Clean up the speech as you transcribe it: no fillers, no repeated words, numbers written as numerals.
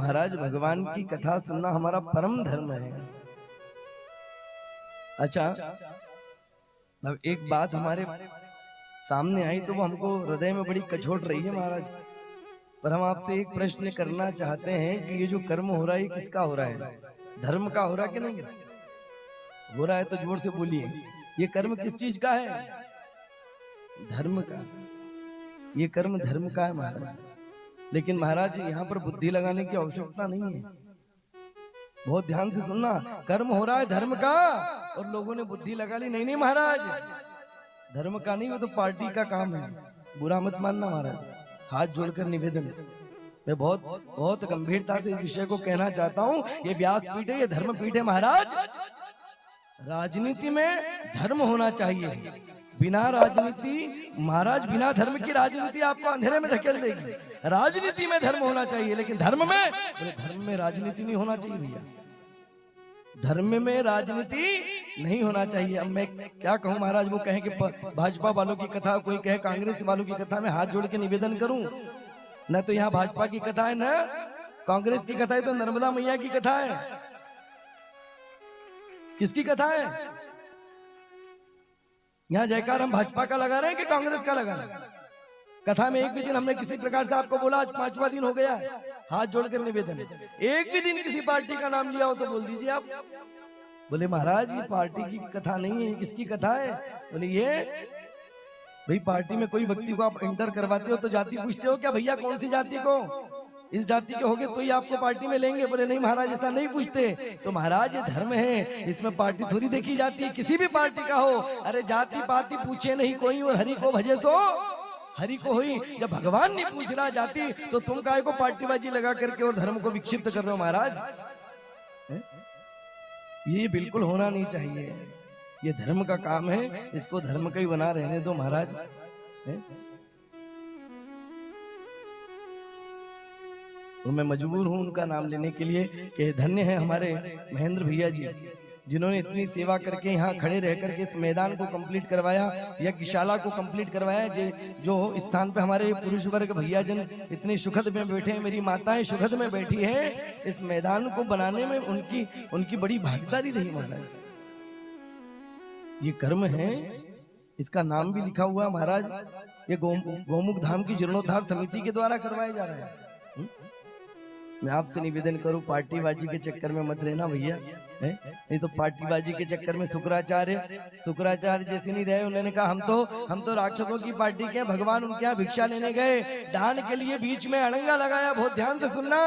महाराज भगवान की कथा सुनना हमारा परम धर्म है। अच्छा, अब एक बात हमारे सामने आई तो वो हमको हृदय में बड़ी कचोट रही है महाराज, पर हम आपसे एक प्रश्न करना चाहते हैं कि ये जो कर्म हो रहा है किसका हो रहा है? धर्म का हो रहा है कि नहीं हो रहा है? तो जोर से बोलिए, ये कर्म किस चीज का है? धर्म का। ये कर्म धर्म का है महाराज। लेकिन महाराज यहाँ पर बुद्धि लगाने की आवश्यकता नहीं है, बहुत ध्यान से सुनना। कर्म हो रहा है धर्म का और लोगों ने बुद्धि लगा ली। नहीं नहीं महाराज, धर्म का नहीं, वो तो पार्टी का काम है। बुरा मत मानना महाराज, हाथ जोड़कर निवेदन। मैं बहुत बहुत गंभीरता से इस विषय को कहना चाहता हूँ। ये व्यास पीठ है, ये धर्म पीठ है महाराज। राजनीति में धर्म होना चाहिए। बिना राजनीति महाराज, बिना धर्म की राजनीति आपको अंधेरे में धकेल देगी। राजनीति में धर्म होना चाहिए, लेकिन धर्म में राजनीति नहीं होना चाहिए भैया। धर्म में राजनीति नहीं होना चाहिए। अब मैं क्या कहूं महाराज, वो कहें कि भाजपा वालों की कथा, कोई कहे कांग्रेस वालों की कथा, में हाथ जोड़ के निवेदन करूं न तो यहाँ भाजपा की कथा है न कांग्रेस की कथा है, तो नर्मदा मैया की कथा है। किसकी कथा है? यहाँ जयकार हम भाजपा का लगा रहे हैं कि कांग्रेस का लगा रहे हैं? कथा में एक भी दिन हमने किसी प्रकार से आपको बोला? आज 5वां दिन हो गया, हाथ जोड़कर निवेदन, एक भी दिन किसी पार्टी का नाम लिया हो तो बोल दीजिए आप। बोले महाराज ये पार्टी की कथा नहीं है, किसकी कथा है? बोले ये भाई पार्टी में कोई व्यक्ति को आप एंटर करवाते हो तो जाति पूछते हो क्या? भैया कौन सी जाति को, इस जाति के होगे तो ही आपको पार्टी में लेंगे। बोले नहीं महाराज ऐसा नहीं पूछते। तो महाराज ये धर्म है, इसमें पार्टी थोड़ी देखी जाती है, किसी भी पार्टी का हो। अरे जाति पाति पूछे नहीं कोई, और हरि को भजे सो हरि को हुई। जब भगवान नहीं पूछ रहा जाति, तो तुम काहे को पार्टीबाजी लगा करके और धर्म को विक्षिप्त कर रहे हो महाराज? ये बिल्कुल होना नहीं चाहिए। ये धर्म का काम है, इसको धर्म का ही बना रहने दो महाराज। तो मैं मजबूर हूं उनका नाम लेने के लिए कि धन्य है हमारे महेंद्र भैया जी, जिन्होंने इतनी सेवा करके यहाँ खड़े रह करके इस मैदान को कंप्लीट करवाया, यज्ञशाला को कंप्लीट करवाया। जो स्थान पे हमारे पुरुष वर्ग भैया जन इतनी सुखद में बैठे हैं, मेरी माताएं सुखद में बैठी हैं, इस मैदान को बनाने में उनकी बड़ी भागीदारी रही महाराज। ये कर्म है, इसका नाम भी लिखा हुआ महाराज। ये गौमुख धाम की जीर्णोद्धार समिति के द्वारा करवाया जा रहा है। मैं आपसे निवेदन करूं, पार्टीबाजी के चक्कर में मत रहना भैया। नहीं तो पार्टीबाजी के चक्कर में शुक्राचार्य जैसे नहीं रहे। उन्होंने कहा हम तो राक्षसों की पार्टी के, भगवान उनके यहाँ भिक्षा लेने गए, दान के लिए बीच में अड़ंगा लगाया। बहुत ध्यान से सुनना।